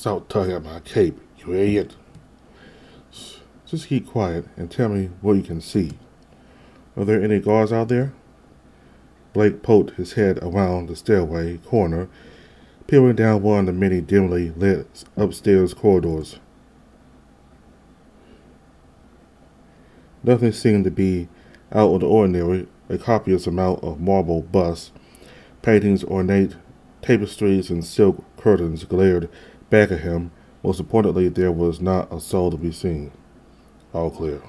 Stop tugging at my cape, you idiot. Just keep quiet and tell me what you can see. Are there any guards out there? Blake poked his head around the stairway corner, peering down one of the many dimly lit upstairs corridors. Nothing seemed to be out of the ordinary. A copious amount of marble busts, paintings, ornate tapestries, and silk curtains glared back at him. Most importantly, there was not a soul to be seen. All clear.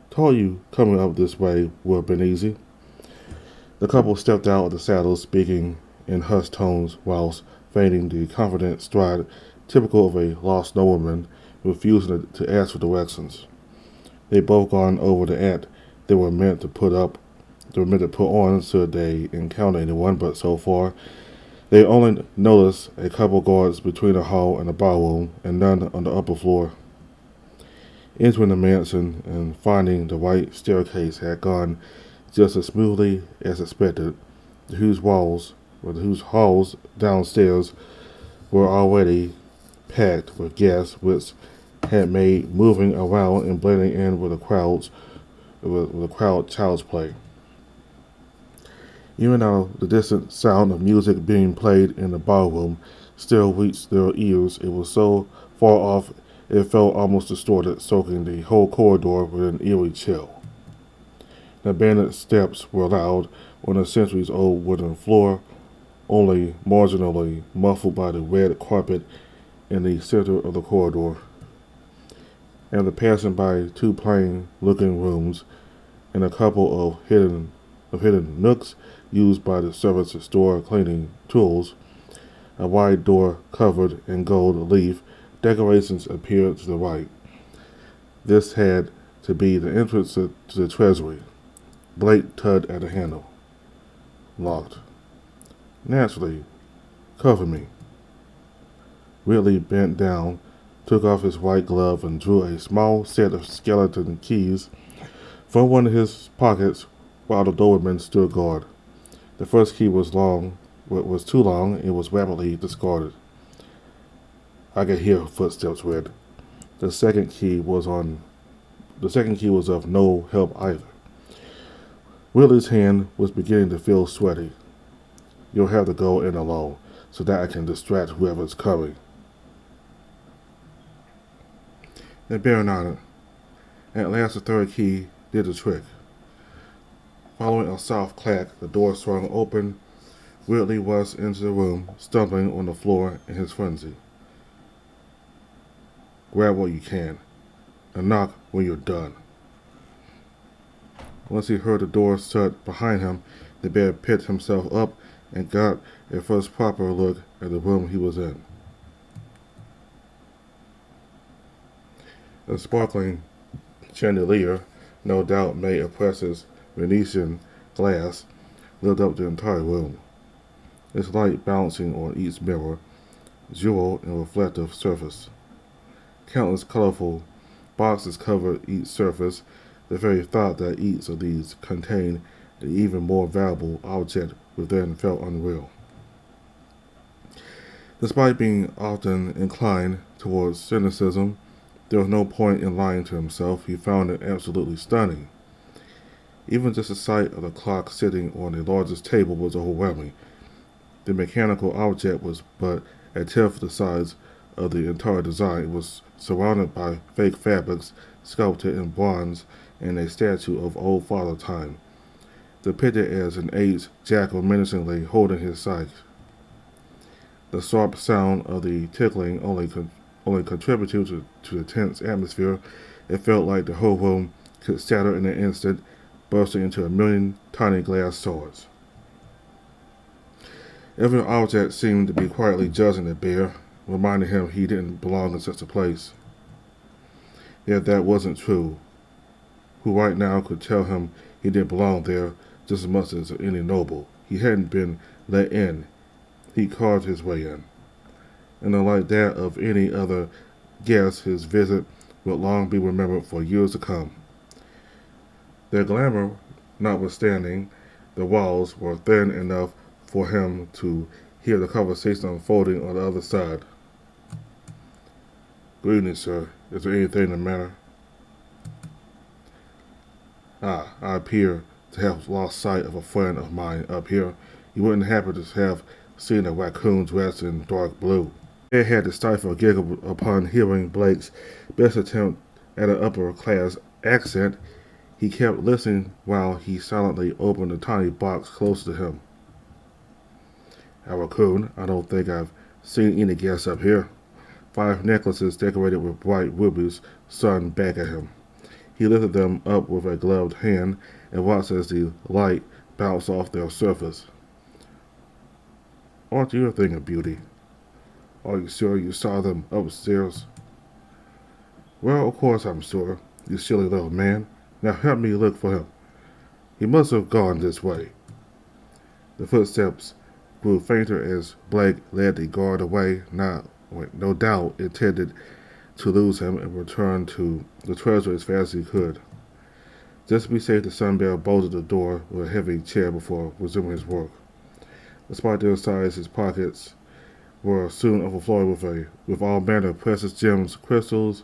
Told you coming up this way would have been easy. The couple stepped out of the saddles, speaking in hushed tones whilst feigning the confident stride typical of a lost nobleman refusing to ask for directions. They both gone over the ant they were meant to put on should they encounter anyone, but so far they only noticed a couple guards between the hall and the ballroom, and none on the upper floor. Entering the mansion and finding the white staircase had gone just as smoothly as expected. The whose halls downstairs were already packed with guests, which had made moving around and blending in with the crowd child's play. Even though the distant sound of music being played in the ballroom still reached their ears, it was so far off it felt almost distorted, soaking the whole corridor with an eerie chill. The abandoned steps were loud on a centuries-old wooden floor, only marginally muffled by the red carpet in the center of the corridor, and the passing by two plain-looking rooms and a couple of hidden nooks used by the servants to store cleaning tools. A wide door covered in gold leaf decorations appeared to the right. This had to be the entrance to the treasury. Blake tugged at the handle. Locked. Naturally. Cover me. Ridley bent down, took off his white glove, and drew a small set of skeleton keys from one of his pockets while the doorman stood guard. The first key was too long, and was rapidly discarded. I could hear footsteps, Red. The second key was of no help either. Ridley's hand was beginning to feel sweaty. You'll have to go in alone, so that I can distract whoever's coming. The bear nodded. At last the third key did the trick. Following a soft clack, the door swung open. Ridley rushed into the room, stumbling on the floor in his frenzy. Grab what you can, and knock when you're done. Once he heard the door shut behind him, the bear picked himself up and got a first proper look at the room he was in. A sparkling chandelier, no doubt made of precious Venetian glass, lit up the entire room, its light bouncing on each mirror, jewel and reflective surface. Countless colorful boxes covered each surface. The very thought that each of these contained an even more valuable object within felt unreal. Despite being often inclined towards cynicism, there was no point in lying to himself. He found it absolutely stunning. Even just the sight of the clock sitting on the largest table was overwhelming. The mechanical object was but a tenth the size of the entire design. It was surrounded by fake fabrics sculpted in bronze and a statue of old Father Time, depicted as an aged jackal menacingly holding his scythe. The sharp sound of the tickling only contributed to the tense atmosphere. It felt like the whole room could shatter in an instant, bursting into a million tiny glass swords. Every object seemed to be quietly judging the bear, reminding him he didn't belong in such a place. Yet that wasn't true. Who right now could tell him he didn't belong there just as much as any noble? He hadn't been let in. He carved his way in. And unlike that of any other guest, his visit would long be remembered for years to come. Their glamour notwithstanding, the walls were thin enough for him to hear the conversation unfolding on the other side. Good evening, sir. Is there anything the matter? Ah, I appear to have lost sight of a friend of mine up here. You wouldn't happen to have seen a raccoon dressed in dark blue. Ed had to stifle a giggle upon hearing Blake's best attempt at an upper class accent. He kept listening while he silently opened a tiny box close to him. A raccoon? I don't think I've seen any guests up here. 5 necklaces decorated with bright rubies shone back at him. He lifted them up with a gloved hand and watched as the light bounced off their surface. Aren't you a thing of beauty? Are you sure you saw them upstairs? Well, of course I'm sure, you silly little man. Now help me look for him. He must have gone this way. The footsteps grew fainter as Blake led the guard away, no doubt intended to lose him and return to the treasure as fast as he could. Just to be safe, the Sunbear bolted the door with a heavy chair before resuming his work. Despite their size, his pockets were soon overflowing with all manner of precious gems, crystals,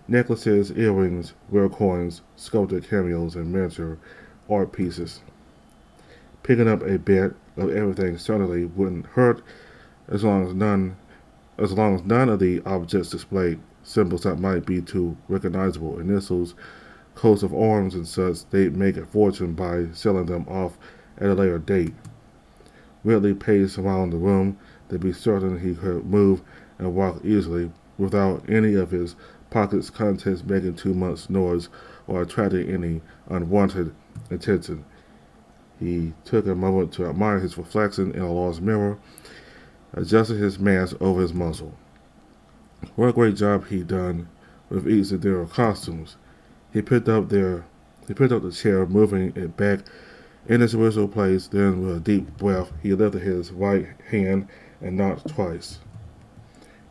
necklaces, earrings, rare coins, sculpted cameos, and miniature art pieces. Picking up a bit of everything certainly wouldn't hurt as long as none of the objects displayed symbols that might be too recognizable, initials, coats of arms, and such. They'd make a fortune by selling them off at a later date. Ridley paced around the room to be certain he could move and walk easily without any of his pocket's contents making too much noise or attracting any unwanted attention. He took a moment to admire his reflection in a large mirror, adjusted his mask over his muzzle. What a great job he'd done with each of their costumes. He picked up the chair, moving it back in its original place. Then, with a deep breath, he lifted his right hand and knocked twice.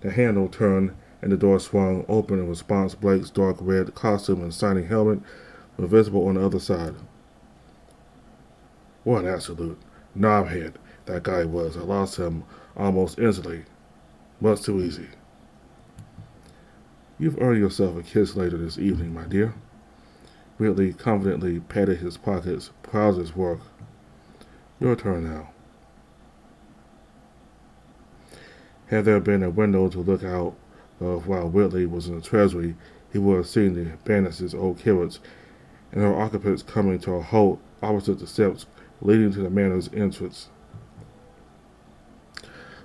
The handle turned and the door swung open in response. Blake's dark red costume and shining helmet were visible on the other side. What an absolute knobhead that guy was. I lost him almost instantly. Much too easy. You've earned yourself a kiss later this evening, my dear. Ridley confidently patted his pockets, proud of his work. Your turn now. Had there been a window to look out of while Ridley was in the treasury, he would have seen the Bannister's old carriage and her occupants coming to a halt opposite the steps leading to the manor's entrance.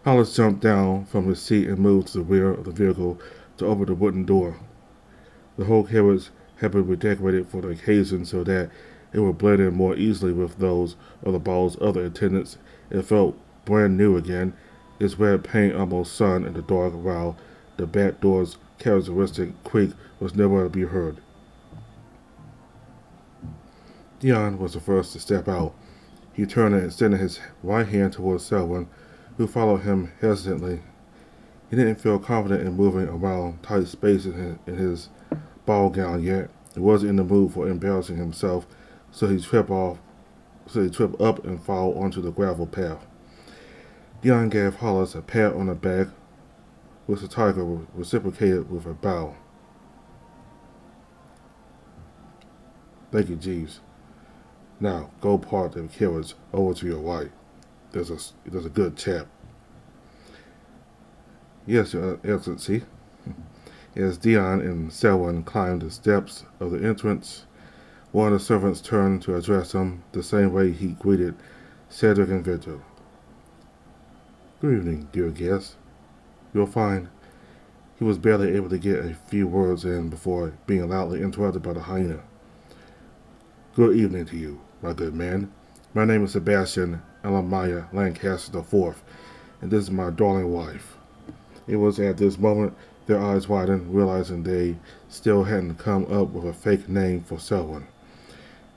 Hollis jumped down from his seat and moved to the rear of the vehicle to open the wooden door. The whole carriage had been redecorated for the occasion so that it would blend in more easily with those of the ball's other attendants. It felt brand new again, its red paint almost shone in the dark, while the back door's characteristic creak was nowhere to be heard. Dion was the first to step out. He turned and extended his right hand towards Selwyn, who followed him hesitantly. He didn't feel confident in moving around tight spaces in his ball gown yet. He wasn't in the mood for embarrassing himself, so he tripped up and fell onto the gravel path. Dion gave Hollis a pat on the back, which the tiger reciprocated with a bow. Thank you, Jeeves. Now, go park the carriage over to your right. There's a good chap. Yes, Your Excellency. As Dion and Selwyn climbed the steps of the entrance, one of the servants turned to address them the same way he greeted Cedric and Victor. Good evening, dear guest. You'll find he was barely able to get a few words in before being loudly interrupted by the hyena. Good evening to you, my good man. My name is Sebastian Alamaya Lancaster IV, and this is my darling wife. It was at this moment their eyes widened, realizing they still hadn't come up with a fake name for Selwyn.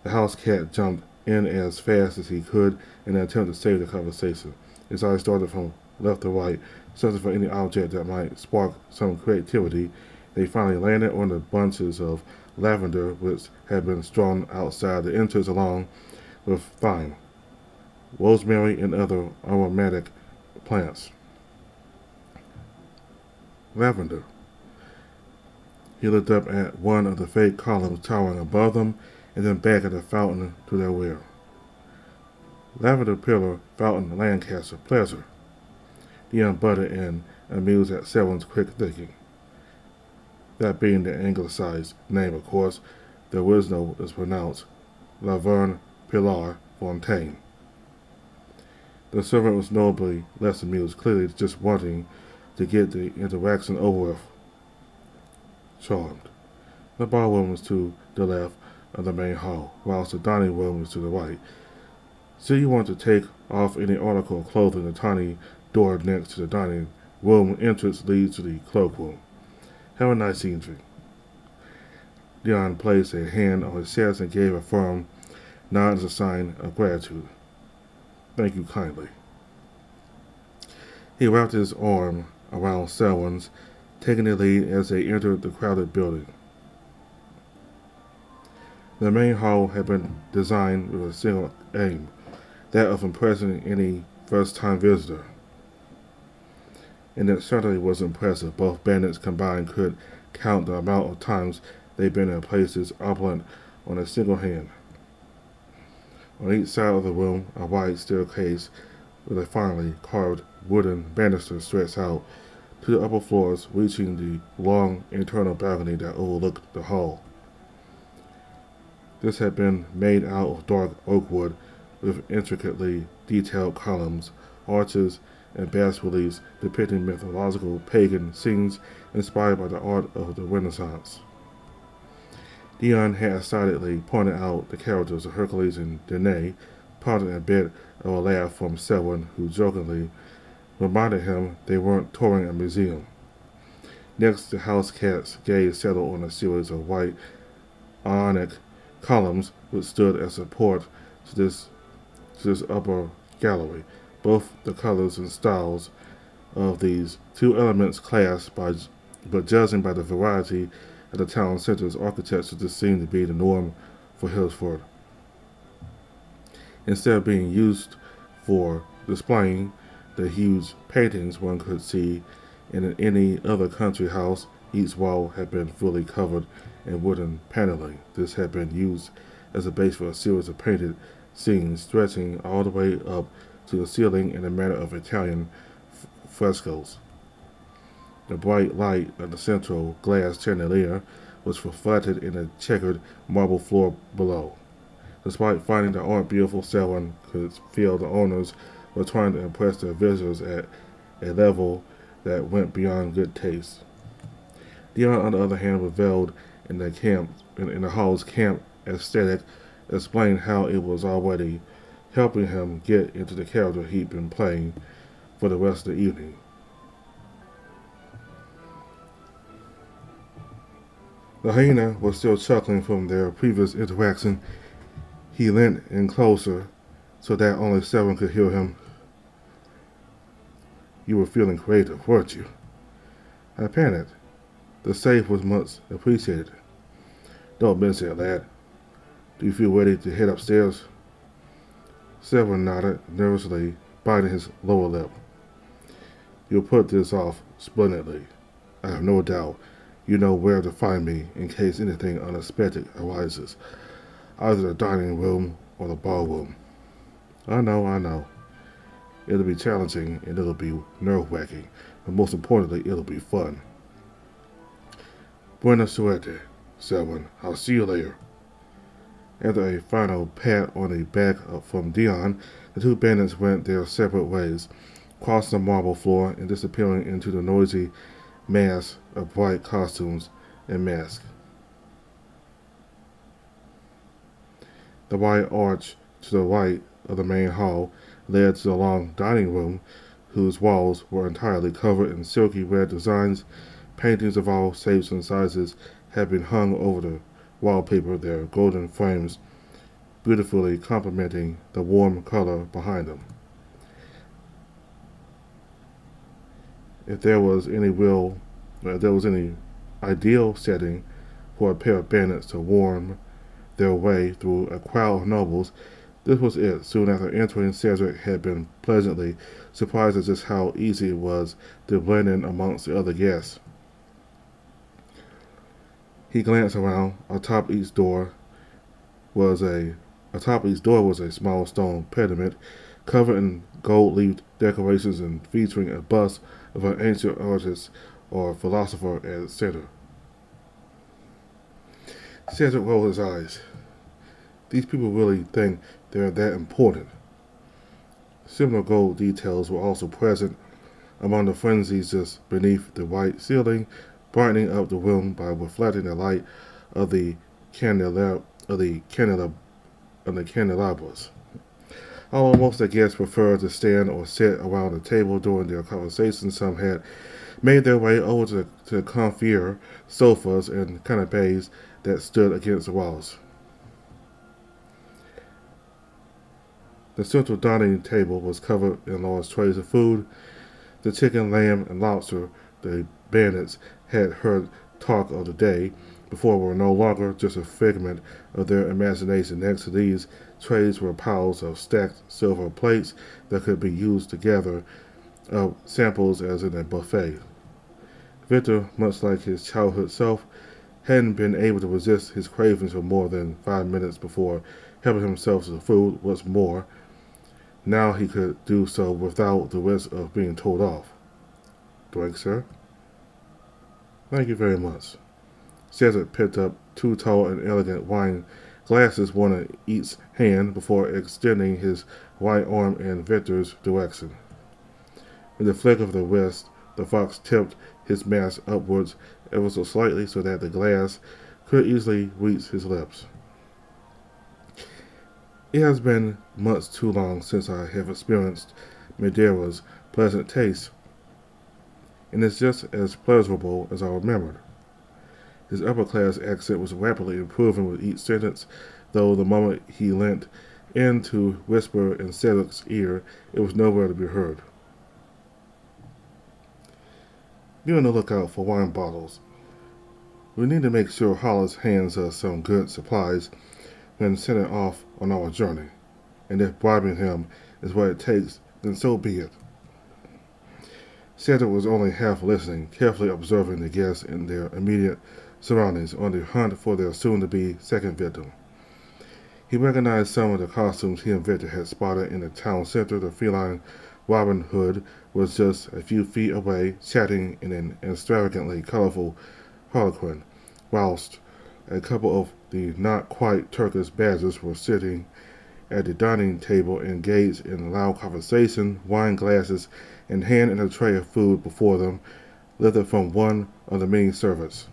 The house cat jumped in as fast as he could in an attempt to save the conversation. His eyes started from left to right, searching for any object that might spark some creativity. They finally landed on the bunches of lavender which had been strewn outside the entrance along with thyme, rosemary, and other aromatic plants. Lavender. He looked up at one of the fake columns towering above them, and then back at the fountain to their rear. Lavender Pillar, Fountain, Lancaster, Pleasure. Dion butted in, amused at Selwyn's quick thinking. That being the anglicized name, of course, the original is pronounced Laverne Pilar Fontaine. The servant was notably less amused, clearly just wanting to get the interaction over with. Charmed. The ballroom was to the left of the main hall, whilst the dining room was to the right. So you want to take off any article of clothing. The tiny door next to the dining room entrance leads to the cloakroom. Have a nice evening. Dion placed a hand on his chest and gave a firm nod as a sign of gratitude. Thank you kindly. He wrapped his arm around Selwyn's, taking the lead as they entered the crowded building. The main hall had been designed with a single aim, that of impressing any first-time visitor. And it certainly was impressive. Both bandits combined could count the amount of times they'd been in places opulent on a single hand. On each side of the room, a wide staircase with a finely carved wooden banister stretched out to the upper floors, reaching the long internal balcony that overlooked the hall. This had been made out of dark oak wood with intricately detailed columns, arches, and bas-reliefs depicting mythological pagan scenes inspired by the art of the Renaissance. Dion had excitedly pointed out the characters of Hercules and Danae, prompting a bit of a laugh from Selwyn, who jokingly reminded him they weren't touring a museum. Next, the house cat's gaze settled on a series of white ionic columns which stood as support to this upper gallery. Both the colors and styles of these two elements clashed, but judging by the variety of the town center's architecture, this seemed to be the norm for Hillsford. Instead of being used for displaying the huge paintings one could see in any other country house, each wall had been fully covered in wooden paneling. This had been used as a base for a series of painted scenes stretching all the way up to the ceiling in the manner of Italian frescoes. The bright light of the central glass chandelier was reflected in the checkered marble floor below. Despite finding the art beautiful, Selwyn could feel the owners were trying to impress their visitors at a level that went beyond good taste. Dion, on the other hand, reveled in the hall's camp aesthetic, explained how it was already helping him get into the character he'd been playing for the rest of the evening. The hyena was still chuckling from their previous interaction. He leant in closer so that only Selwyn could hear him. You were feeling creative, weren't you? I panicked. The save was much appreciated. Don't mention it, lad. Do you feel ready to head upstairs? Selwyn nodded, nervously biting his lower lip. You'll put this off splendidly. I have no doubt you know where to find me in case anything unexpected arises, either the dining room or the ballroom. I know. It'll be challenging and it'll be nerve-wracking, but most importantly, it'll be fun. Buena suerte, Selwyn. I'll see you later. After a final pat on the back from Dion, the two bandits went their separate ways, crossing the marble floor and disappearing into the noisy mass of bright costumes and masks. The wide arch to the right of the main hall led to the long dining room, whose walls were entirely covered in silky red designs. Paintings of all shapes and sizes had been hung over the wallpaper, their golden frames beautifully complementing the warm color behind them. If there was any ideal setting for a pair of bandits to worm their way through a crowd of nobles, this was it. Soon after entering, Cedric had been pleasantly surprised at just how easy it was to blend in amongst the other guests. He glanced around. Atop each door was a small stone pediment covered in gold-leafed decorations and featuring a bust of an ancient artist or philosopher at the center. Cedric rolled his eyes. These people really think they're that important. Similar gold details were also present among the frenzies just beneath the white ceiling, brightening up the room by reflecting the light of the candelabras. Although most of the guests preferred to stand or sit around the table during their conversations, some had made their way over to the comfier sofas and canapes that stood against the walls. The central dining table was covered in large trays of food. The chicken, lamb, and lobster the bandits had heard talk of the day before were no longer just a figment of their imagination. Next to these trays were piles of stacked silver plates that could be used together of samples as in a buffet. Victor, much like his childhood self, hadn't been able to resist his cravings for more than 5 minutes before helping himself to the food. What's more, now he could do so without the risk of being told off. Drink, sir? Thank you very much. Cedric picked up two tall and elegant wine glasses, one in each hand, before extending his right arm in Victor's direction. With a flick of the wrist, the fox tipped his mask upwards ever so slightly so that the glass could easily reach his lips. It has been much too long since I have experienced Madeira's pleasant taste, and it's just as pleasurable as I remembered. His upper-class accent was rapidly improving with each sentence, though the moment he leant in to whisper in Cedric's ear, it was nowhere to be heard. Be on the lookout for wine bottles. We need to make sure Hollis hands us some good supplies when setting off on our journey, and if bribing him is what it takes, then so be it. Cedric was only half listening, carefully observing the guests in their immediate surroundings on the hunt for their soon-to-be second victim. He recognized some of the costumes he and Victor had spotted in the town center. The feline Robin Hood was just a few feet away, chatting in an extravagantly colorful harlequin, whilst a couple of the not-quite Turkish badgers were sitting at the dining table engaged in loud conversation, wine glasses in hand and a tray of food before them, lifted from one of the many servants.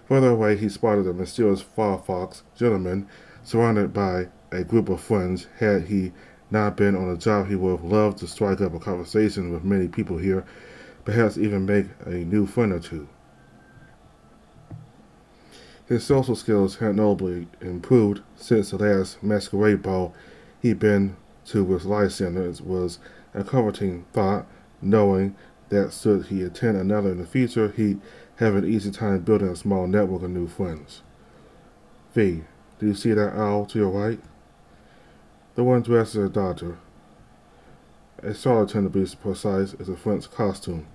Further away, he spotted a mysterious Firefox gentleman surrounded by a group of friends. Had he not been on a job, he would have loved to strike up a conversation with many people here, perhaps even make a new friend or two. His social skills had notably improved since the last masquerade ball he'd been to with Lysander. It was a comforting thought, knowing that should he attend another in the future, he'd have an easy time building a small network of new friends. V, do you see that owl to your right? The one dressed as a doctor. A charlatan, to be precise, is a French costume.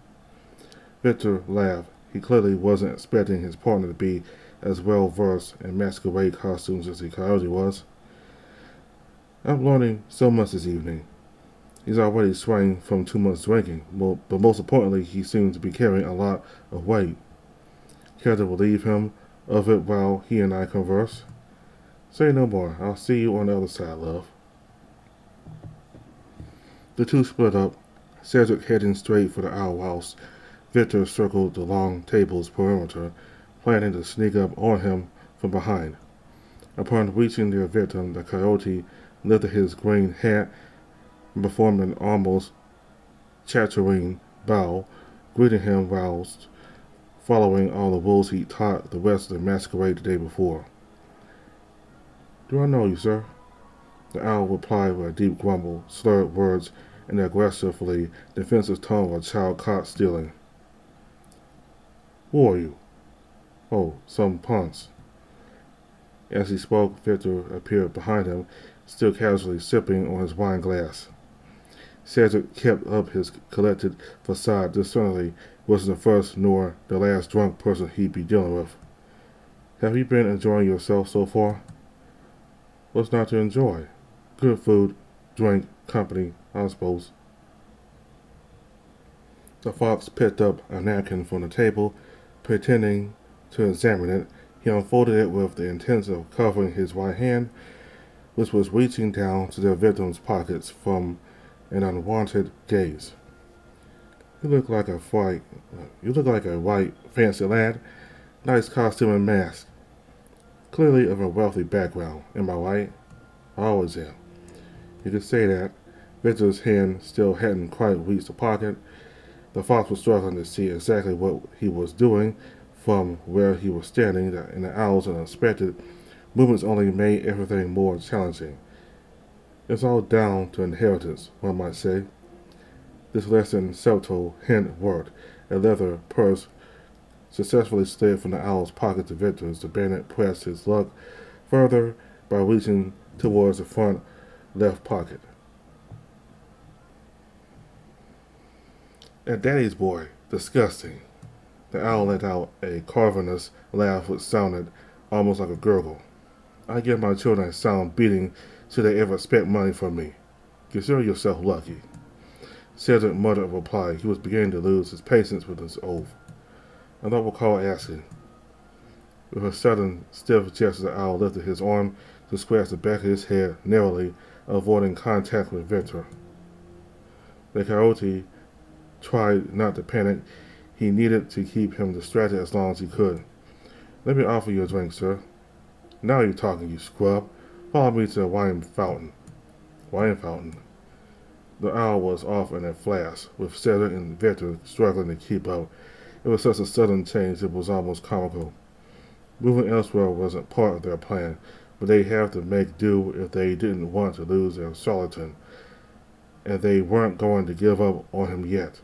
Victor laughed. He clearly wasn't expecting his partner to be as well versed in masquerade costumes as the coyote was. I'm learning so much this evening. He's already swaying from too much drinking, but most importantly, he seems to be carrying a lot of weight. Care to relieve him of it while he and I converse? Say no more. I'll see you on the other side, love. The two split up, Cedric heading straight for the owl house. Victor circled the long table's perimeter, planning to sneak up on him from behind. Upon reaching their victim, the coyote lifted his green hat and performed an almost chattering bow, greeting him whilst following all the rules he taught the rest of the masquerade the day before. Do I know you, sir? The owl replied with a deep grumble, slurred words, and the aggressively defensive tone of a child caught stealing. Who are you? Oh, some punks. As he spoke, Victor appeared behind him, still casually sipping on his wine glass. Cedric kept up his collected facade. This certainly wasn't the first nor the last drunk person he'd be dealing with. Have you been enjoying yourself so far? What's not to enjoy? Good food, drink, company, I suppose. The fox picked up a napkin from the table, pretending to examine it. He unfolded it with the intent of covering his right hand, which was reaching down to their victim's pockets from an unwanted gaze. You look like a fright. You look like a white, fancy lad. Nice costume and mask. Clearly of a wealthy background. Am I right? I always am. You could say that. Victor's hand still hadn't quite reached the pocket. The fox was struggling to see exactly what he was doing from where he was standing, and the owl's unexpected movements only made everything more challenging. It's all down to inheritance, one might say. This less than subtle hint worked. A leather purse successfully slid from the owl's pocket to Victor's. The bandit pressed his luck further by reaching towards the front left pocket. A daddy's boy. Disgusting. The owl let out a cavernous laugh which sounded almost like a gurgle. I give my children a sound beating should they ever expect money from me. Consider yourself lucky. Cedric muttered a reply. He was beginning to lose his patience with his oath. I don't recall asking. With a sudden, stiff gesture, the owl lifted his arm to scratch the back of his head narrowly, avoiding contact with Victor. The coyote tried not to panic. He needed to keep him distracted as long as he could. Let me offer you a drink, sir. Now you're talking, you scrub. Follow me to the wine fountain. Wine fountain. The owl was off in a flash, with Cedric and Victor struggling to keep up. It was such a sudden change it was almost comical. Moving elsewhere wasn't part of their plan, but they'd have to make do if they didn't want to lose their charlatan, and they weren't going to give up on him yet.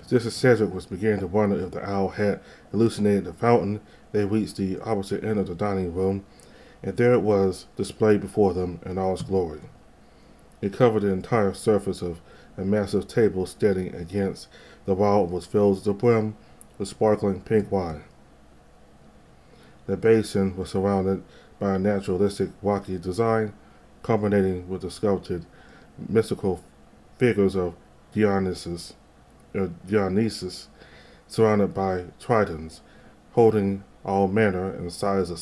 Just as Cedric was beginning to wonder if the owl had hallucinated the fountain, they reached the opposite end of the dining room, and there it was displayed before them in all its glory. It covered the entire surface of a massive table standing against the wall. Was filled to the brim with sparkling pink wine. The basin was surrounded by a naturalistic rocky design, culminating with the sculpted mystical figures of Dionysus, surrounded by tritons, holding all manner and size of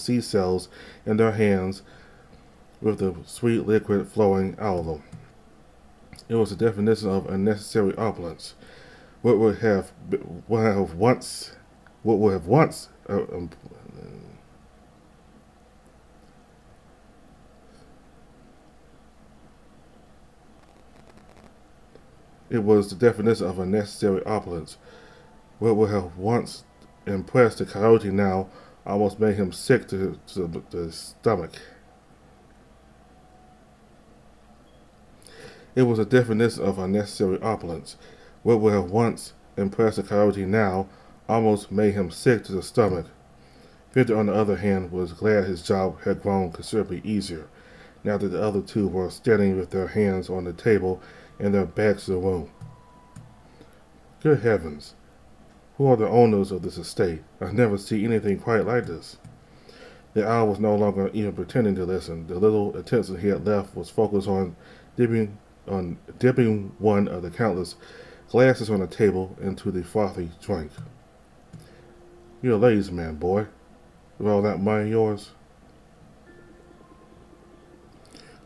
sea cells in their hands, with the sweet liquid flowing out of them. It was the definition of unnecessary opulence. What would have once it was the definition of unnecessary opulence. What would have once impressed the coyote now almost made him sick to the stomach. It was a definition of unnecessary opulence. What would have once impressed the coyote now almost made him sick to the stomach. Victor, on the other hand, was glad his job had grown considerably easier, now that the other two were standing with their hands on the table and their backs to the room. Good heavens! Who are the owners of this estate? I never see anything quite like this. The owl was no longer even pretending to listen. The little attention he had left was focused on dipping one of the countless glasses on the table into the frothy drink. You're a ladies' man, boy. With all that money of yours?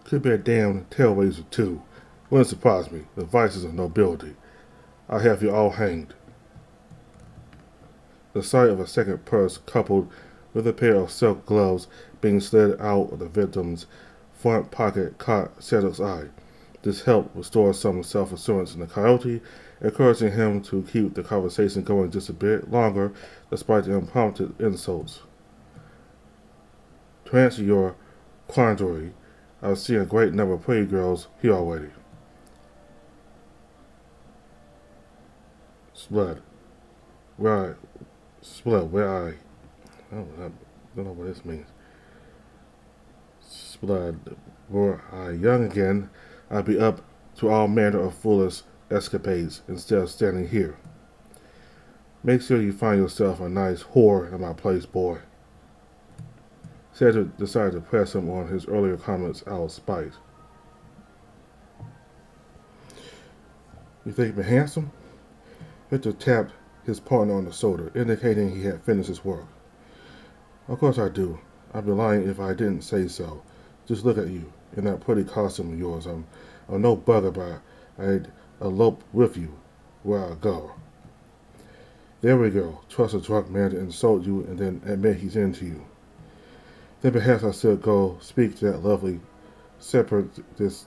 Could be a damn tail raiser, too. Wouldn't surprise me. The vices of nobility. I'll have you all hanged. The sight of a second purse, coupled with a pair of silk gloves being slid out of the victim's front pocket, caught Cedric's eye. This helped restore some self-assurance in the coyote, encouraging him to keep the conversation going just a bit longer despite the unprompted insults. To answer your quandary, I've seen a great number of pretty girls here already. Spud. Where I don't know what this means. Spud. Were I young again, I'd be up to all manner of foolish escapades instead of standing here. Make sure you find yourself a nice whore in my place, boy. Cedric decided to press him on his earlier comments out of spite. You think me handsome? Victor tapped his partner on the shoulder, indicating he had finished his work. Of course I do. I'd be lying if I didn't say so. Just look at you, in that pretty costume of yours. I'm no bugger, but I'd elope with you where I go. There we go. Trust a drunk man to insult you and then admit he's into you. Then perhaps I should go speak to that lovely separatist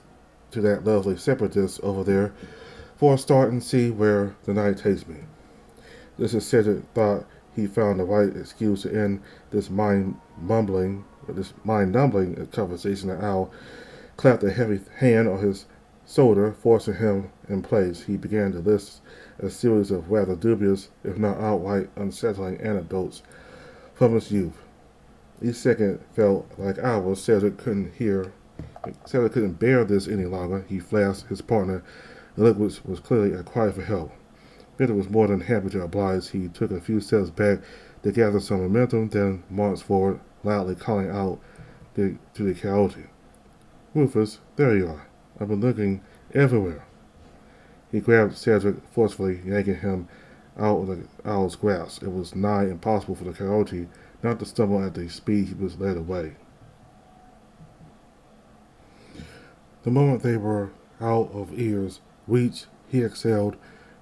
over there for a start and see where the night takes me. Just as Cedric thought he found the right excuse to end this mind-numbing conversation, Al clapped a heavy hand on his shoulder, forcing him in place. He began to list a series of rather dubious, if not outright unsettling anecdotes from his youth. Each second felt like hours. Cedric couldn't bear this any longer. He flashed his partner a look which was clearly a cry for help. Victor was more than happy to oblige. He took a few steps back to gather some momentum, then marched forward, loudly calling out to the coyote. Rufus, there you are. I've been looking everywhere. He grabbed Cedric forcefully, yanking him out of the owl's grasp. It was nigh impossible for the coyote not to stumble at the speed he was led away. The moment they were out of ears reach, he exhaled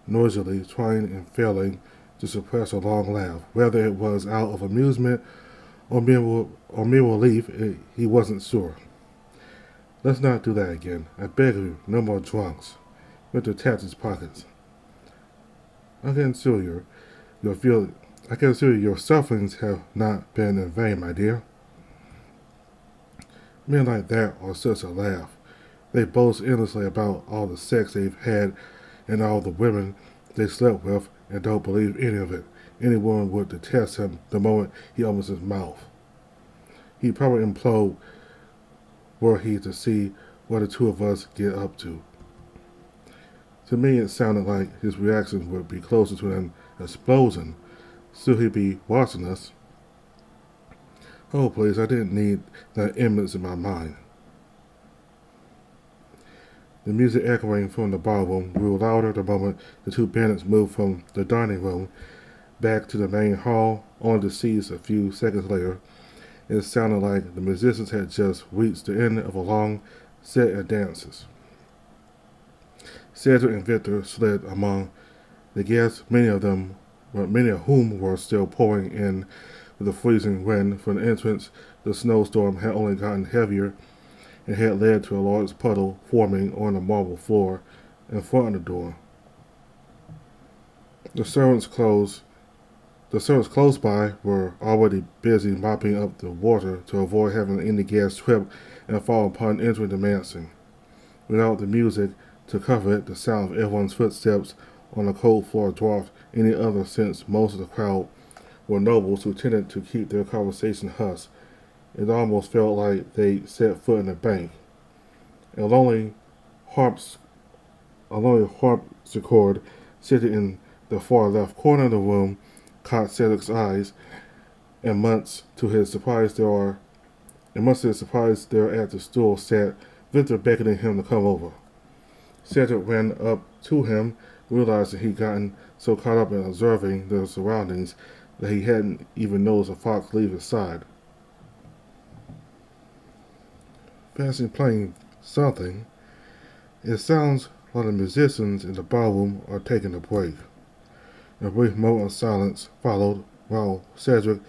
noisily, trying and failing to suppress a long laugh. Whether it was out of amusement or mere relief, he wasn't sure. Let's not do that again. I beg of you, no more drunks. Victor tapped his pockets. I can assure you, your sufferings have not been in vain, my dear. Men like that are such a laugh. They boast endlessly about all the sex they've had and all the women they slept with and don't believe any of it. Any woman would detest him the moment he opens his mouth. He'd probably implode were he to see what the two of us get up to. To me, it sounded like his reaction would be closer to an explosion. Still, he'd be watching us. Oh, please, I didn't need that image in my mind. The music echoing from the ballroom grew louder the moment the two bandits moved from the dining room back to the main hall, only to cease a few seconds later. It sounded like the musicians had just reached the end of a long set of dances. Cedric and Victor slid among the guests, many of whom were still pouring in with the freezing wind from the entrance. The snowstorm had only gotten heavier and had led to a large puddle forming on the marble floor in front of the door. The servants close by were already busy mopping up the water to avoid having any guests trip and fall upon entering the mansion. Without the music to cover it, the sound of everyone's footsteps on the cold floor dwarfed any other, since most of the crowd were nobles who tended to keep their conversation hushed. It almost felt like they set foot in the bank. A lonely harpsichord sitting in the far left corner of the room caught Cedric's eyes, and much to his surprise there at the stool sat Victor, beckoning him to come over. Cedric ran up to him, realizing he'd gotten so caught up in observing their surroundings that he hadn't even noticed a fox leave his side. Fancy playing something. It sounds like the musicians in the ballroom are taking a break. A brief moment of silence followed while Cedric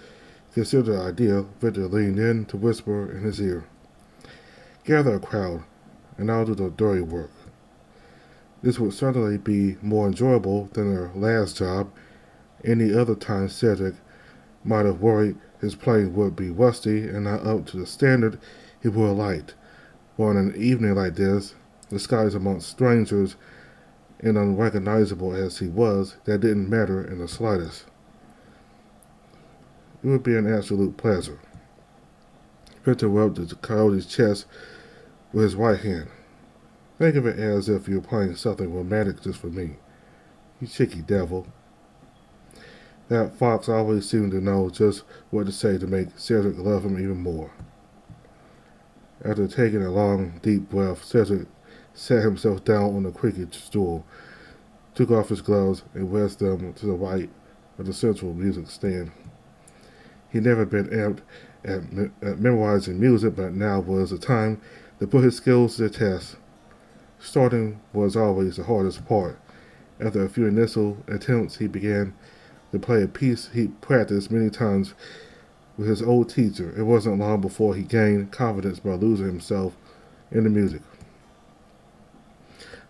considered the idea. Victor leaned in to whisper in his ear. Gather a crowd, and I'll do the dirty work. This would certainly be more enjoyable than their last job. Any other time Cedric might have worried his playing would be rusty and not up to the standard he would have liked. But on an evening like this, disguised amongst strangers and unrecognizable as he was, that didn't matter in the slightest. It would be an absolute pleasure. Victor rubbed the coyote's chest with his right hand. Think of it as if you were playing something romantic just for me. You cheeky devil. That fox always seemed to know just what to say to make Cedric love him even more. After taking a long, deep breath, Cedric sat himself down on the cricket stool, took off his gloves, and wedged them to the right of the central music stand. He'd never been apt at memorizing music, but now was the time to put his skills to the test. Starting was always the hardest part. After a few initial attempts, he began to play a piece he'd practiced many times with his old teacher. It wasn't long before he gained confidence by losing himself in the music.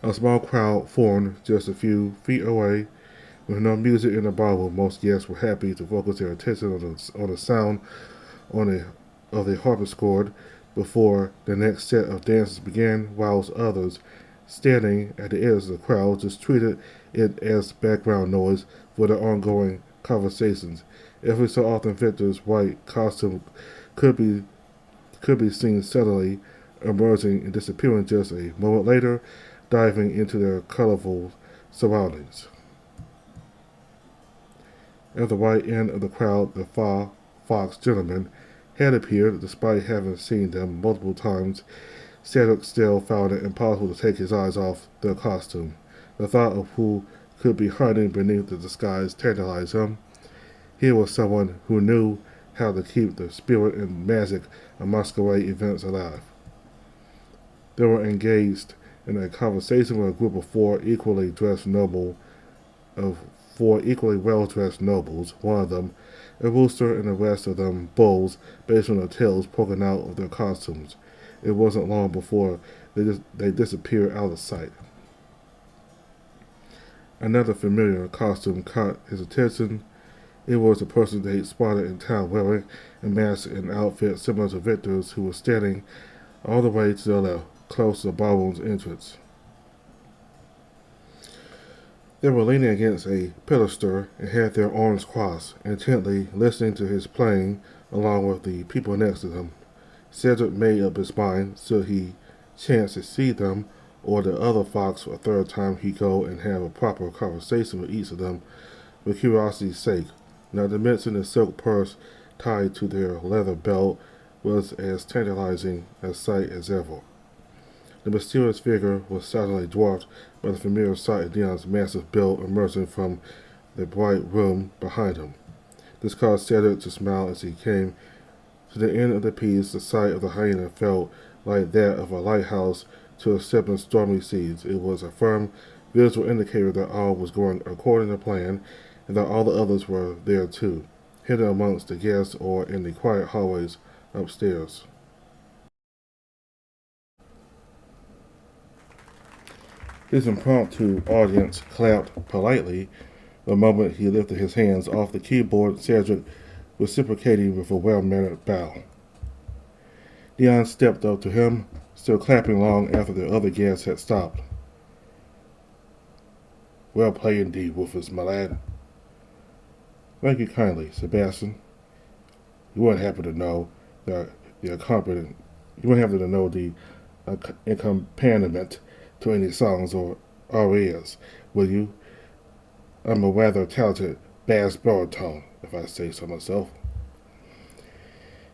A small crowd formed just a few feet away. With no music in the ballroom, most guests were happy to focus their attention on the sound of the harpsichord before the next set of dances began, whilst others, standing at the edge of the crowd, just treated it as background noise for the ongoing conversations. Every so often, Victor's white costume could be could be seen suddenly emerging and disappearing just a moment later, diving into their colorful surroundings. At the right end of the crowd, the fox gentlemen had appeared, despite having seen them multiple times. Cedric still found it impossible to take his eyes off their costume. The thought of who could be hiding beneath the disguise tantalized him. Here was someone who knew how to keep the spirit and magic of masquerade events alive. They were engaged in a conversation with a group of four equally well-dressed nobles, one of them a rooster and the rest of them bulls, based on the tails poking out of their costumes. It wasn't long before they disappeared out of sight. Another familiar costume caught his attention. It was the person they spotted in town wearing a mask and outfit similar to Victor's, who was standing all the way to the left, close to the ballroom's entrance. They were leaning against a pilaster and had their arms crossed, intently listening to his playing along with the people next to them. Cedric made up his mind, should he chance to see them or the other fox for a third time, he'd go and have a proper conversation with each of them for curiosity's sake. Not to mention the silk purse tied to their leather belt was as tantalizing a sight as ever. The mysterious figure was suddenly dwarfed by the familiar sight of Dion's massive build emerging from the bright room behind him. This caused Cedric to smile as he came to the end of the piece. The sight of the hyena felt like that of a lighthouse to a ship in stormy seas. It was a firm visual indicator that all was going according to plan, and that all the others were there too, hidden amongst the guests or in the quiet hallways upstairs. His impromptu audience clapped politely the moment he lifted his hands off the keyboard, Cedric reciprocating with a well-mannered bow. Dion stepped up to him, still clapping long after the other guests had stopped. "Well played indeed, Rufus, my lad." "Thank you kindly, Sebastian. You wouldn't happen to know the accompaniment. You wouldn't happen to know the accompaniment to any songs or arias, will you? I'm a rather talented bass baritone, if I say so myself."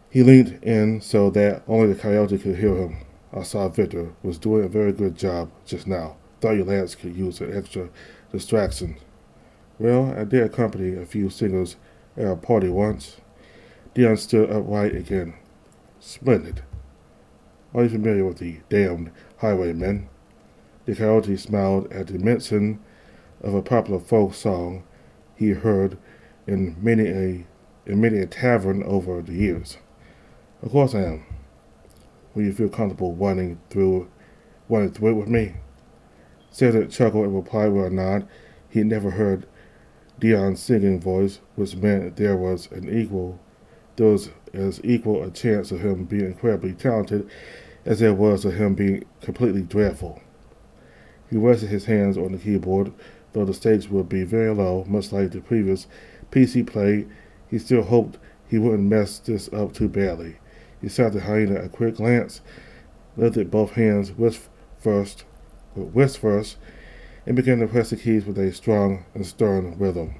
He leaned in so that only the coyote could hear him. "I saw Victor was doing a very good job just now. Thought you lads could use an extra distraction." "Well, I did accompany a few singers at a party once." Dion stood upright again. "Splendid. Are you familiar with the damned highwaymen?" The coyote smiled at the mention of a popular folk song he heard in many a tavern over the years. "Of course I am. Will you feel comfortable running through it with me?" Cedric chuckled and replied with a nod. He had never heard Dion's singing voice, which meant there was as equal a chance of him being incredibly talented as there was of him being completely dreadful. He rested his hands on the keyboard. Though the stakes would be very low, much like the previous piece he played, he still hoped he wouldn't mess this up too badly. He shot the hyena a quick glance, lifted both hands wrist first, and began to press the keys with a strong and stern rhythm.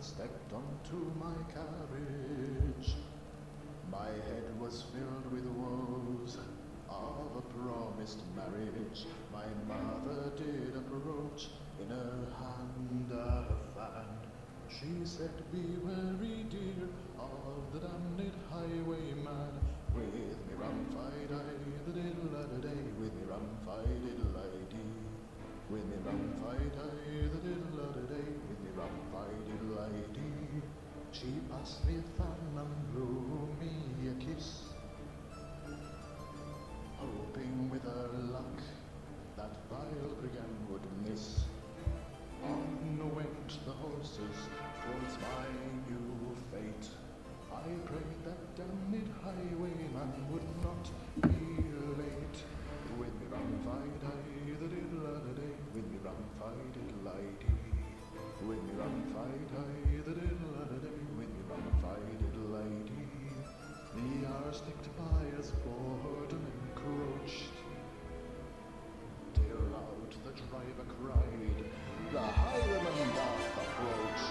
stepped onto my carriage. My head was filled with woes of a promised marriage. My mother did approach, in her hand a fan. She said, "Be wary, dear, of the damned highwayman. With me rum-fi-di, the diddle-a-da-day, with me rum-fi-diddle-I-dee. With me rum-fi-di, the diddle-a-da-day, with me rum-fi-diddle-I-dee." She passed me a fan and blew me a kiss, hoping with her luck that vile brigand would miss. On went the horses towards my new fate. I prayed that damned highwayman would not be late. With me rum-fi-di, the diddle-a-da-day, with me rum-fi-diddle-I-dee. With me rum-fi-di, the diddle-a-da-day, with me rum-fi-diddle-I-dee. The hours ticked by as boredom encroached, till out the driver cried, "The highwayman doth approach."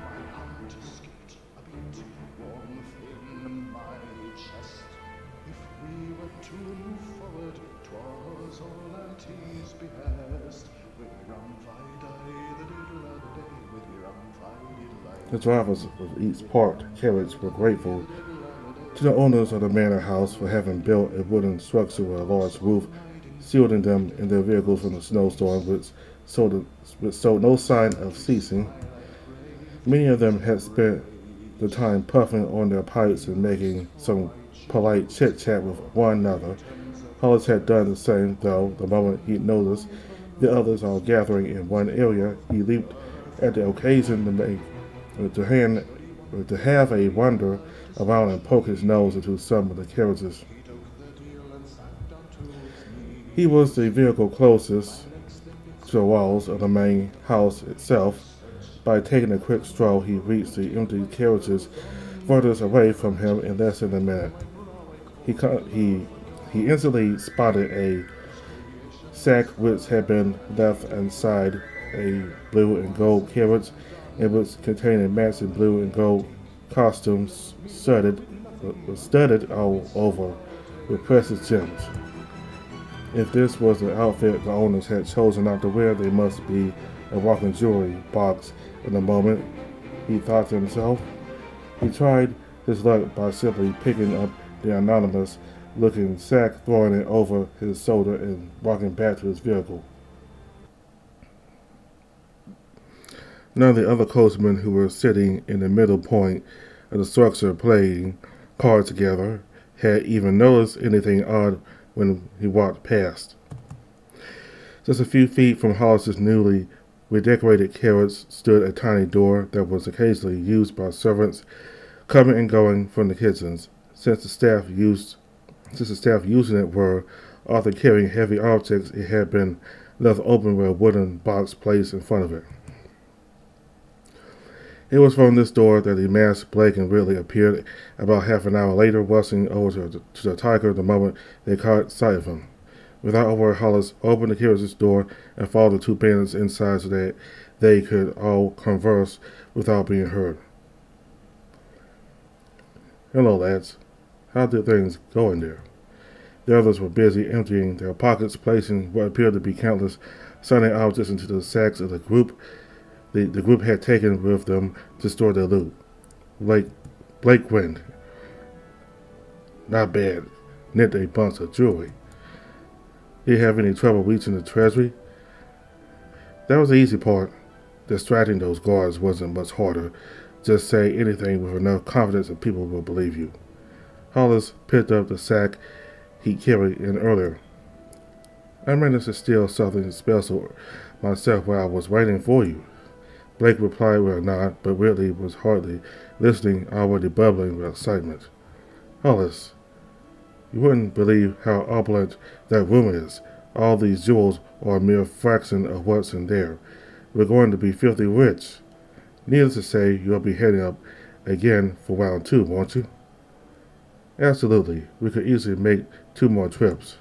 My heart skipped a beat, warmth in my chest. If we were to move forward, 'twas all at his behest. With me rum-fi-di, the diddle-a-da-day, with me rum-fi-diddle-I-dee. The drivers of each parked carriage were grateful to the owners of the manor house for having built a wooden structure with a large roof, shielding them and their vehicles from the snowstorm, which showed no sign of ceasing. Many of them had spent the time puffing on their pipes and making some polite chit-chat with one another. Hollis had done the same, though. The moment he noticed the others all gathering in one area, he leaped at the occasion to have a wander around and poke his nose into some of the carriages. He was the vehicle closest to the walls of the main house itself. By taking a quick stroll, he reached the empty carriages furthest away from him in less than a minute. He instantly spotted a sack which had been left inside a blue and gold carriage, and which contained a matching blue and gold costume studded all over with precious gems. If this was the outfit the owners had chosen not to wear, they must be a walking jewelry box in the moment, he thought to himself. He tried his luck by simply picking up the anonymous looking sack, throwing it over his shoulder, and walking back to his vehicle. None of the other coachmen who were sitting in the middle point of the structure playing cards together had even noticed anything odd when he walked past. Just a few feet from Hollis's newly redecorated carriage stood a tiny door that was occasionally used by servants coming and going from the kitchens, since the staff using it were often carrying heavy objects. It had been left open with a wooden box placed in front of it. It was from this door that the masked Blake and Ridley appeared about half an hour later, rustling over to the tiger the moment they caught sight of him. Without a word, Hollis opened the carriage's door and followed the two bandits inside so that they could all converse without being heard. "Hello, lads. How did things go in there?" The others were busy emptying their pockets, placing what appeared to be countless shiny objects into the sacks of the group the group had taken with them to store their loot. Blake grinned. "Not bad. Nicked a bunch of jewelry. Did you have any trouble reaching the treasury?" "That was the easy part. Distracting those guards wasn't much harder. Just say anything with enough confidence that people will believe you." Hollis picked up the sack he carried in earlier. "I managed to steal something special myself while I was waiting for you." Blake replied with a nod, but Ridley was hardly listening, already bubbling with excitement. "Hollis, you wouldn't believe how opulent that room is. All these jewels are a mere fraction of what's in there. We're going to be filthy rich. Needless to say, you'll be heading up again for round 2, won't you?" "Absolutely. We could easily make 2 more trips.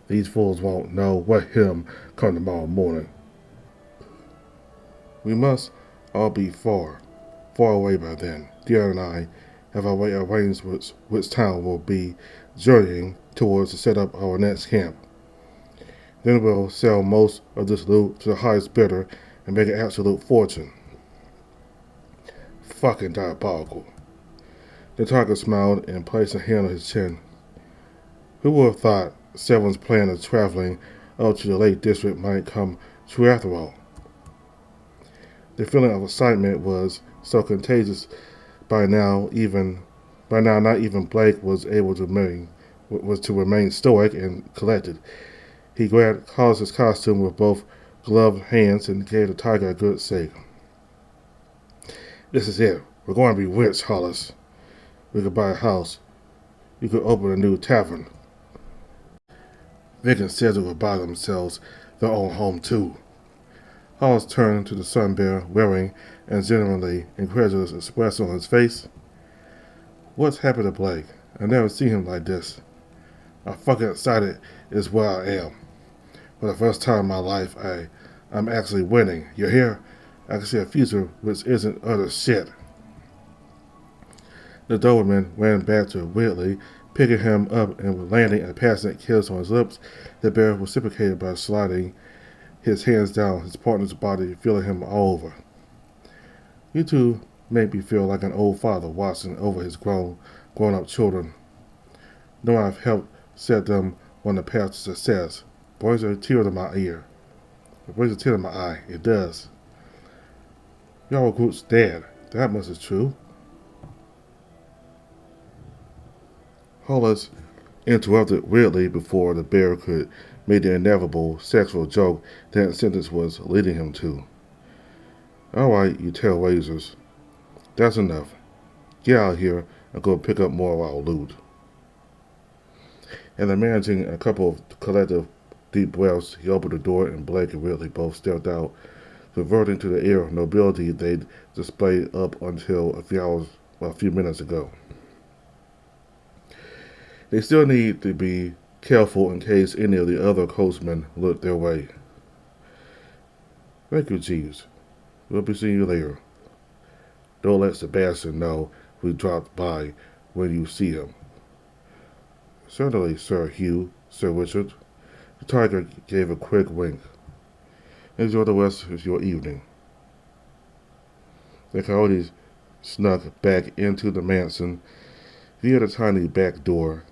These fools won't know what hit 'em come tomorrow morning." "We must all be far. far away by then. Dion and I have already arranged which town we'll be journeying towards to set up our next camp. Then we'll sell most of this loot to the highest bidder and make an absolute fortune. Fucking diabolical. The tiger smiled and placed a hand on his chin. Who would have thought Seven's plan of traveling up to the Lake District might come true after all? The feeling of excitement was so contagious by now not even Blake was able to remain stoic and collected. He grabbed Hollis's costume with both gloved hands and gave the tiger a good shake. This is it. We're going to be rich, Hollis. We could buy a house. You could open a new tavern. Vic and Cedric would buy themselves their own home, too. Hollis turned to the Sun Bear, wearing a genuinely incredulous expression on his face. What's happened to Blake? I've never seen him like this. I'm fucking excited is where I am. For the first time in my life, I'm actually winning. You hear? I can see a future which isn't utter shit. The Doberman ran back to Whitley, picking him up and landing a passionate kiss on his lips. The bear reciprocated by sliding his hands down his partner's body, feeling him all over. You two make me feel like an old father watching over his grown-up children. Knowing I've helped set them on the path to success brings a tear to my ear. It brings a tear to my eye. It does. Y'all group's dead. That much is true. Hollis interrupted weirdly before the bear could make the inevitable sexual joke that sentence was leading him to. All right, you tail raisers. That's enough. Get out of here and go pick up more of our loot. And then managing a couple of collective deep breaths, he opened the door and Blake and Whitley both stepped out, reverting to the air of nobility they'd displayed up until a few minutes ago. They still need to be careful in case any of the other coastmen look their way. Thank you, Jeeves. We'll be seeing you later. Don't let Sebastian know we dropped by when you see him. Certainly, Sir Hugh, Sir Richard. The tiger gave a quick wink. Enjoy the rest of your evening. The coyotes snuck back into the mansion via the tiny back door,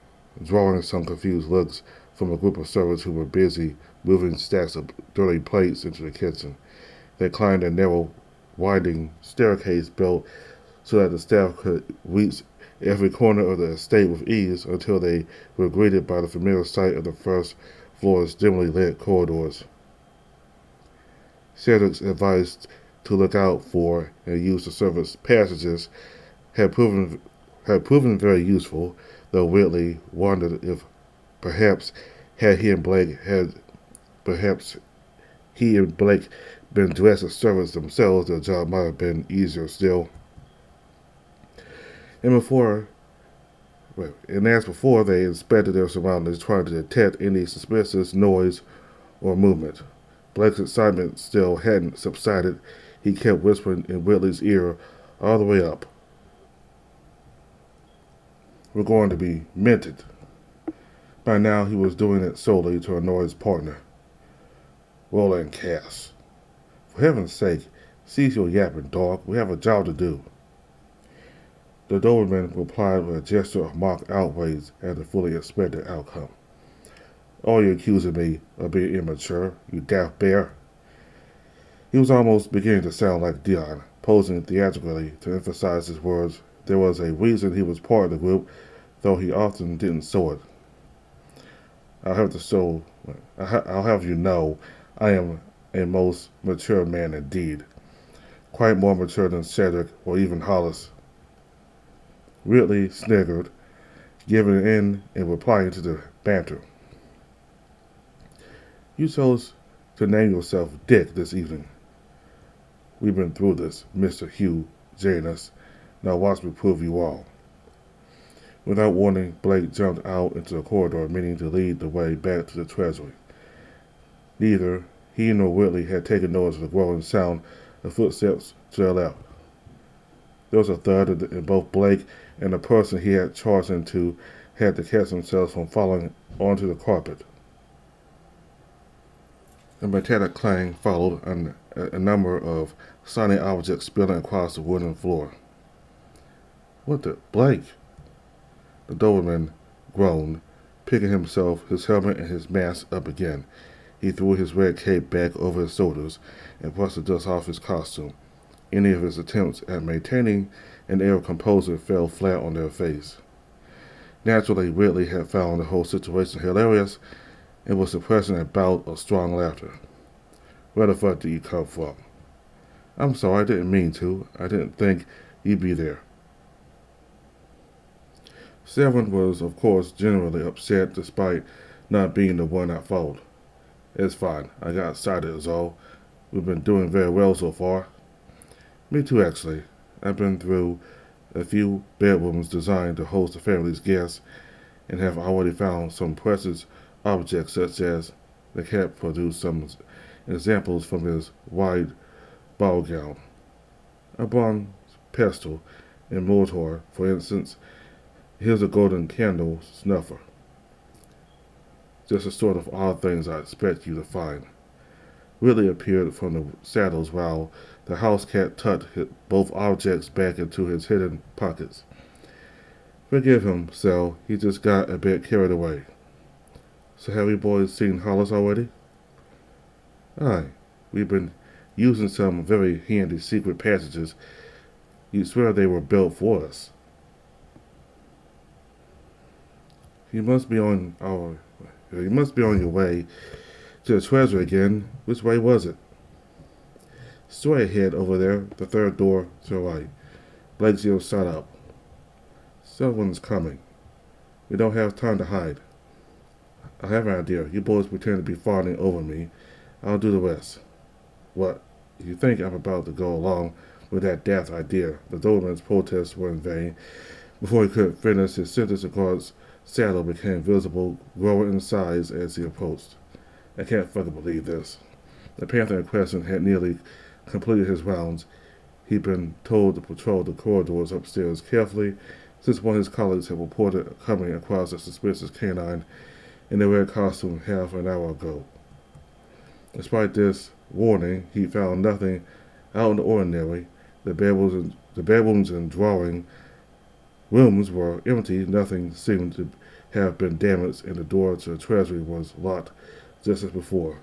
drawing some confused looks from a group of servants who were busy moving stacks of dirty plates into the kitchen. They climbed a narrow, winding staircase built so that the staff could reach every corner of the estate with ease until they were greeted by the familiar sight of the first floor's dimly lit corridors. Cedric's advice to look out for and use the servants' passages had proven very useful, though Whitley wondered if perhaps he and Blake been dressed as servants themselves, their job might have been easier still. And as before, they inspected their surroundings, trying to detect any suspicious noise or movement. Blake's excitement still hadn't subsided. He kept whispering in Whitley's ear all the way up. We're going to be minted. By now, he was doing it solely to annoy his partner. Roland Cass. For heaven's sake, cease your yapping, dog. We have a job to do. The Doberman replied with a gesture of mock outrage at the fully expected outcome. Oh, you're accusing me of being immature, you daft bear. He was almost beginning to sound like Dion, posing theatrically to emphasize his words. There was a reason he was part of the group, though he often didn't show it. I'll have you know, I am a most mature man indeed. Quite more mature than Cedric or even Hollis. Whitley sniggered, giving in and replying to the banter. You chose to name yourself Dick this evening. We've been through this, Mr. Hugh Janus. Now watch me prove you all. Without warning, Blake jumped out into the corridor, meaning to lead the way back to the treasury. Neither he nor Whitley had taken notice of the growing sound of footsteps to their left. There was a thud, and both Blake and the person he had charged into had to catch themselves from falling onto the carpet. A metallic clang followed, and a number of shiny objects spilling across the wooden floor. What the? Blake! The Doberman groaned, picking himself, his helmet, and his mask up again. He threw his red cape back over his shoulders and brushed the dust off his costume. Any of his attempts at maintaining an air of composure fell flat on their face. Naturally, Ridley had found the whole situation hilarious and was suppressing a bout of strong laughter. Where the fuck did you come from? I'm sorry, I didn't mean to. I didn't think you'd be there. Seven was, of course, generally upset despite not being the one at fault. It's fine. I got excited is all. We've been doing very well so far. Me too, actually. I've been through a few bedrooms designed to host the family's guests and have already found some precious objects such as the cat produced some examples from his wide ball gown. A bronze pestle and mortar, for instance. Here's a golden candle snuffer. Just the sort of odd things I expect you to find. Willie appeared from the saddles while the house cat tucked both objects back into his hidden pockets. Forgive him, Sal. He just got a bit carried away. So have you boys seen Hollis already? Aye. We've been using some very handy secret passages. You'd swear they were built for us. You must be on your way to the treasure again. Which way was it? Straight ahead over there, the third door to the right. Blake's ears shot up. Someone's coming. We don't have time to hide. I have an idea. You boys pretend to be fawning over me. I'll do the rest. What? You think I'm about to go along with that daft idea? The Doberman's protests were in vain. Before he could finish his sentence, the guard's saddle became visible, growing in size as he approached. I can't fucking believe this. The panther in question had nearly completed his rounds. He'd been told to patrol the corridors upstairs carefully since one of his colleagues had reported coming across a suspicious canine in a red costume half an hour ago. Despite this warning, he found nothing out of the ordinary. The bedrooms and drawing rooms were empty. Nothing seemed to have been damaged, and the door to the treasury was locked just as before.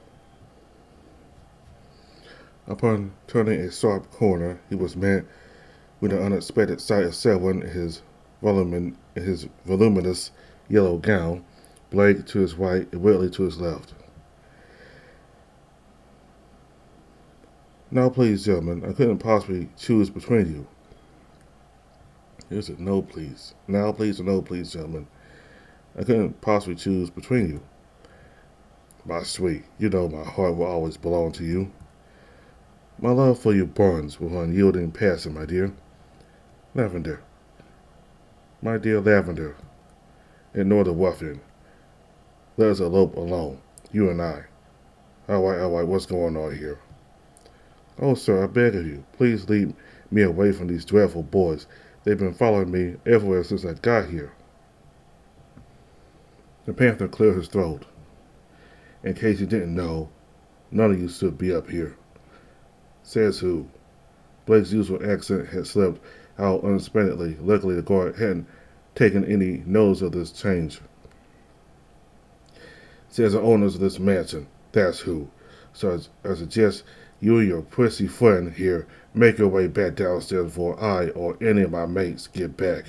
Upon turning a sharp corner, he was met with an unexpected sight of Selwyn in his voluminous yellow gown, Blake to his right and Whitley to his left. Now please, gentlemen, I couldn't possibly choose between you. Here's a no please. Now please or no please, gentlemen. I couldn't possibly choose between you. My sweet, you know my heart will always belong to you. My love for you burns with unyielding passion, my dear. Lavender. My dear Lavender. Ignore the ruffian. Let us elope alone, you and I. All right, what's going on here? Oh, sir, I beg of you, please lead me away from these dreadful boys. They've been following me everywhere since I got here. The panther cleared his throat. In case you didn't know, none of you should be up here. Says who? Blake's usual accent had slipped out unexpectedly. Luckily, the guard hadn't taken any notice of this change. Says the owners of this mansion. That's who. So I suggest you and your prissy friend here make your way back downstairs before I or any of my mates get back.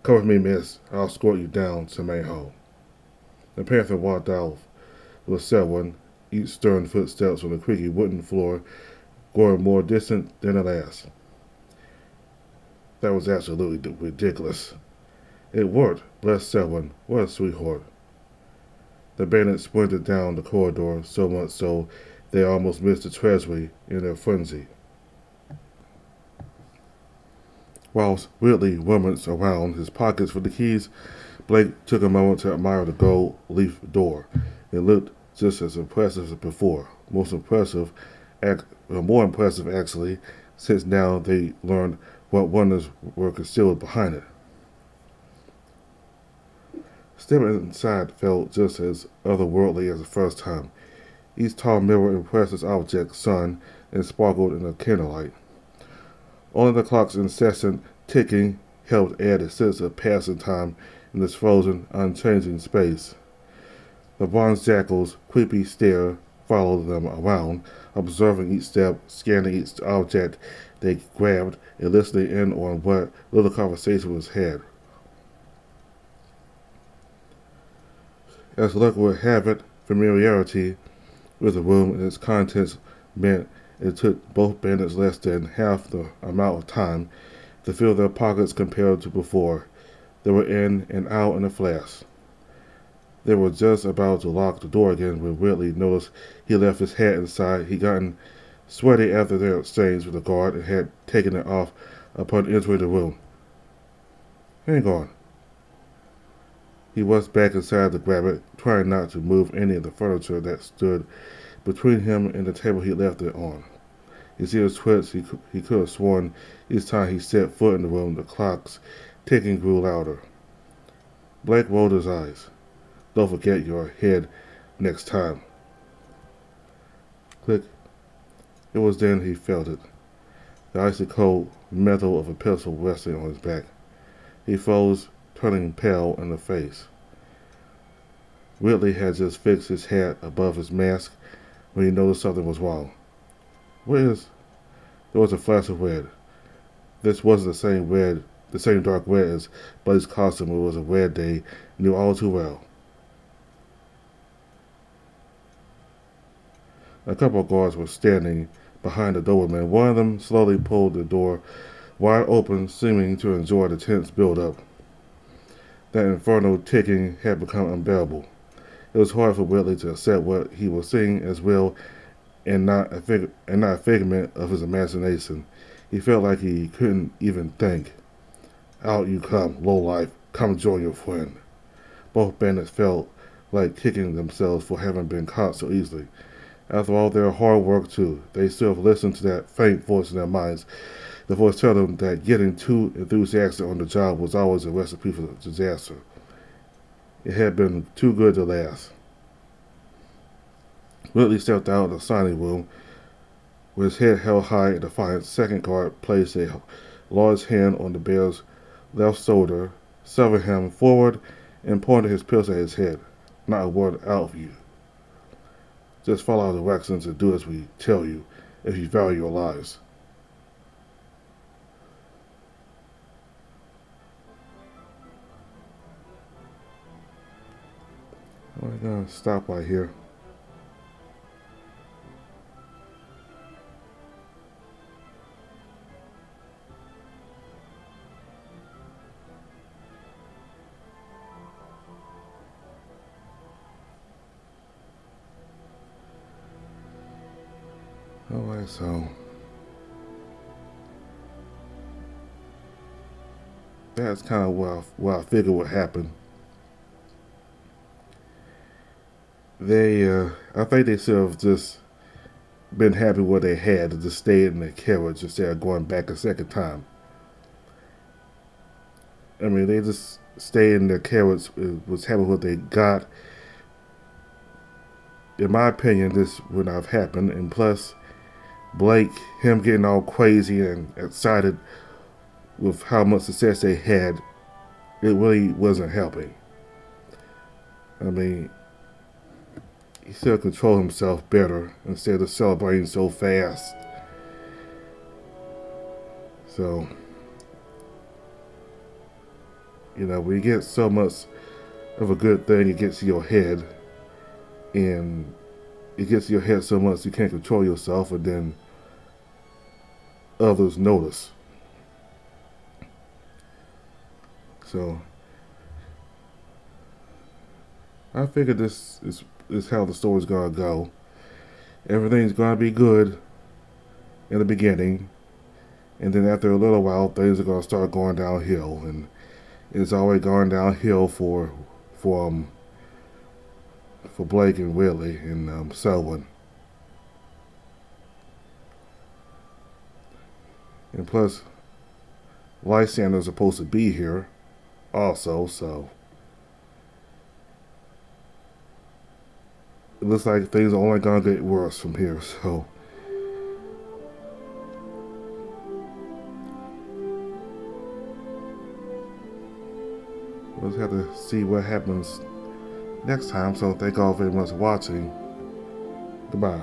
Come with me, miss. I'll escort you down to main hall. The panther walked off with Selwyn, each stern footsteps on the creaky wooden floor growing more distant than the last. That was absolutely ridiculous. It worked, bless Selwyn. What a sweetheart. The bandits sprinted down the corridor, so much so they almost missed the treasury in their frenzy. Whilst Ridley rummaged around his pockets for the keys, Blake took a moment to admire the gold leaf door. It looked just as impressive as before. More impressive, actually, since now they learned what wonders were concealed behind it. Stepping inside felt just as otherworldly as the first time. Each tall mirror impressed its object, sun, and sparkled in the candlelight. Only the clock's incessant ticking helped add a sense of passing time in this frozen, unchanging space. The bronze jackal's creepy stare followed them around, observing each step, scanning each object they grabbed, and listening in on what little conversation was had. As luck would have it, familiarity with the room and its contents meant it took both bandits less than half the amount of time to fill their pockets compared to before. They were in and out in a flash. They were just about to lock the door again when Whitley noticed he left his hat inside. He'd gotten sweaty after their exchange with the guard and had taken it off upon entering the room. Hang on. He was back inside to grab it, trying not to move any of the furniture that stood between him and the table he left it on. His ears twitched. He could have sworn each time he set foot in the room, the clock's ticking grew louder. Blake rolled his eyes. Don't forget your head next time. Click. It was then he felt it. The icy cold metal of a pistol resting on his back. He froze, turning pale in the face. Whitley had just fixed his hat above his mask when he noticed something was wrong. What is? There was a flash of red. This wasn't the same dark red as Blake's costume. It was a red they knew all too well. A couple of guards were standing behind the doorway. One of them slowly pulled the door wide open, seeming to enjoy the tense build-up. That infernal ticking had become unbearable. It was hard for Whitley to accept what he was seeing as real and not a figment of his imagination. He felt like he couldn't even think. Out you come, lowlife. Come join your friend. Both bandits felt like kicking themselves for having been caught so easily. After all their hard work, too, they still listened to that faint voice in their minds. The voice told them that getting too enthusiastic on the job was always a recipe for disaster. It had been too good to last. Whitley stepped out of the signing room with his head held high in defiance. Second guard placed a large hand on the bear's left shoulder, shoving him forward, and pointed his pistol at his head. Not a word out of you. Just follow our directions and do as we tell you if you value your lives. We're gonna stop right here. Alright, so that's kind of what I figured would happen. I think they should have just been happy what they had to just stay in the carriage instead of going back a second time. I mean, they just stayed in their carriage, was happy with what they got. In my opinion, this would not have happened, and plus, Blake, him getting all crazy and excited with how much success they had, it really wasn't helping. I mean, he should have controlled himself better instead of celebrating so fast. So, when you get so much of a good thing, it gets to your head, and it gets to your head so much you can't control yourself, and then others notice. So I figured this is how the story's gonna go. Everything's gonna be good in the beginning, and then after a little while things are gonna start going downhill, and it's always going downhill for Blake and Whitley and Selwyn. And plus, Lysander is supposed to be here also, so it looks like things are only gonna get worse from here, so we'll just have to see what happens next time. So thank all very much for watching. Goodbye.